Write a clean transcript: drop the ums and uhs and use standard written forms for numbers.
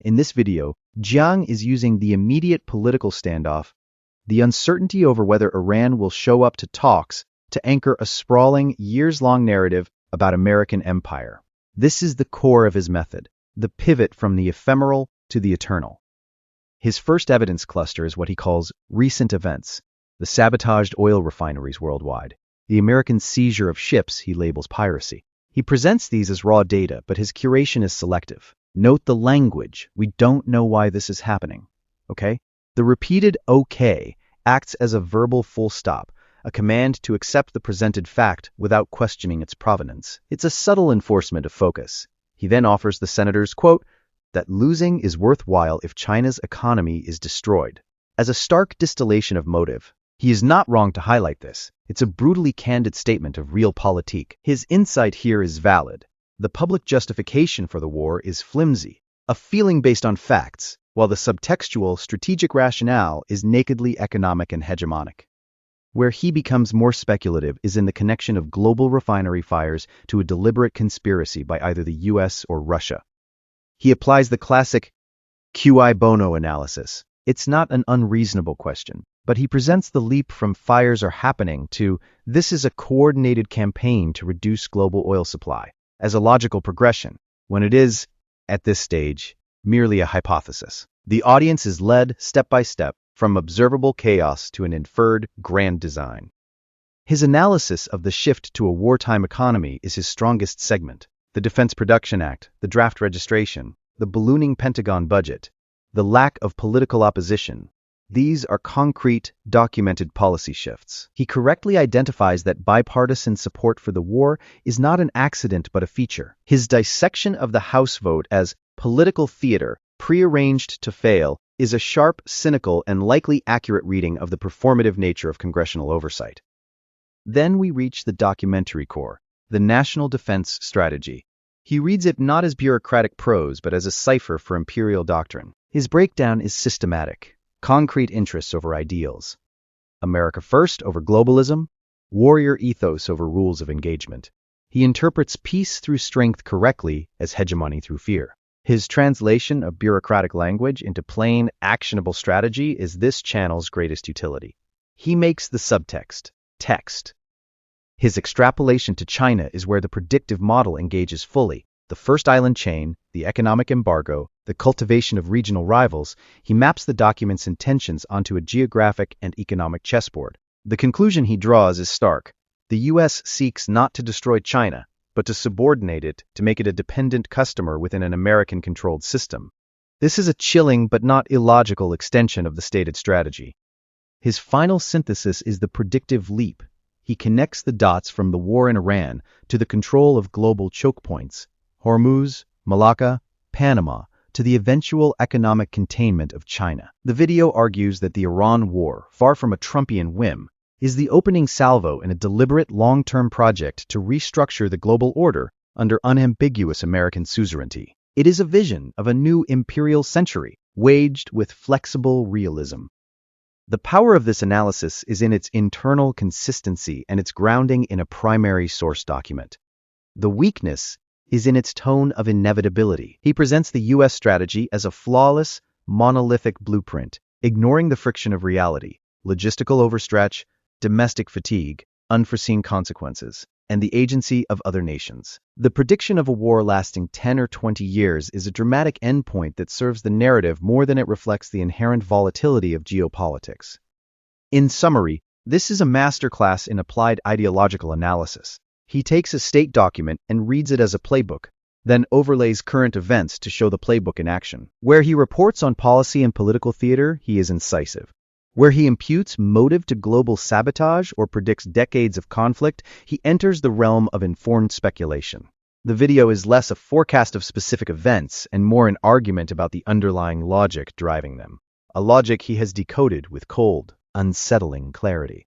In this video, Jiang is using the immediate political standoff, the uncertainty over whether Iran will show up to talks, to anchor a sprawling, years-long narrative about American empire. This is the core of his method, the pivot from the ephemeral to the eternal. His first evidence cluster is what he calls recent events, the sabotaged oil refineries worldwide, the American seizure of ships he labels piracy. He presents these as raw data, but his curation is selective. Note the language. We don't know why this is happening. Okay? The repeated okay acts as a verbal full stop, a command to accept the presented fact without questioning its provenance. It's a subtle enforcement of focus. He then offers the senators, quote, that losing is worthwhile if China's economy is destroyed. As a stark distillation of motive, he is not wrong to highlight this. It's a brutally candid statement of realpolitik. His insight here is valid. The public justification for the war is flimsy, a feeling based on facts, while the subtextual, strategic rationale is nakedly economic and hegemonic. Where he becomes more speculative is in the connection of global refinery fires to a deliberate conspiracy by either the US or Russia. He applies the classic cui bono analysis. It's not an unreasonable question, but he presents the leap from fires are happening to this is a coordinated campaign to reduce global oil supply as a logical progression, when it is, at this stage, merely a hypothesis. The audience is led step by step from observable chaos to an inferred grand design. His analysis of the shift to a wartime economy is his strongest segment. The Defense Production Act, the draft registration, the ballooning Pentagon budget, the lack of political opposition. These are concrete, documented policy shifts. He correctly identifies that bipartisan support for the war is not an accident but a feature. His dissection of the House vote as political theater, prearranged to fail, is a sharp, cynical, and likely accurate reading of the performative nature of congressional oversight. Then we reach the documentary core, the National Defense Strategy. He reads it not as bureaucratic prose but as a cipher for imperial doctrine. His breakdown is systematic. Concrete interests over ideals. America first over globalism. Warrior ethos over rules of engagement. He interprets peace through strength correctly as hegemony through fear. His translation of bureaucratic language into plain, actionable strategy is this channel's greatest utility. He makes the subtext text. His extrapolation to China is where the predictive model engages fully. The first island chain, the economic embargo, the cultivation of regional rivals, he maps the document's intentions onto a geographic and economic chessboard. The conclusion he draws is stark. The US seeks not to destroy China, but to subordinate it, to make it a dependent customer within an American-controlled system. This is a chilling but not illogical extension of the stated strategy. His final synthesis is the predictive leap. He connects the dots from the war in Iran to the control of global choke points, Hormuz, Malacca, Panama, to the eventual economic containment of China. The video argues that the Iran war, far from a Trumpian whim, is the opening salvo in a deliberate long-term project to restructure the global order under unambiguous American suzerainty. It is a vision of a new imperial century, waged with flexible realism. The power of this analysis is in its internal consistency and its grounding in a primary source document. The weakness is in its tone of inevitability. He presents the U.S. strategy as a flawless, monolithic blueprint, ignoring the friction of reality, logistical overstretch, domestic fatigue, unforeseen consequences, and the agency of other nations. The prediction of a war lasting 10 or 20 years is a dramatic endpoint that serves the narrative more than it reflects the inherent volatility of geopolitics. In summary, this is a masterclass in applied ideological analysis. He takes a state document and reads it as a playbook, then overlays current events to show the playbook in action. Where he reports on policy and political theater, he is incisive. Where he imputes motive to global sabotage or predicts decades of conflict, he enters the realm of informed speculation. The video is less a forecast of specific events and more an argument about the underlying logic driving them. A logic he has decoded with cold, unsettling clarity.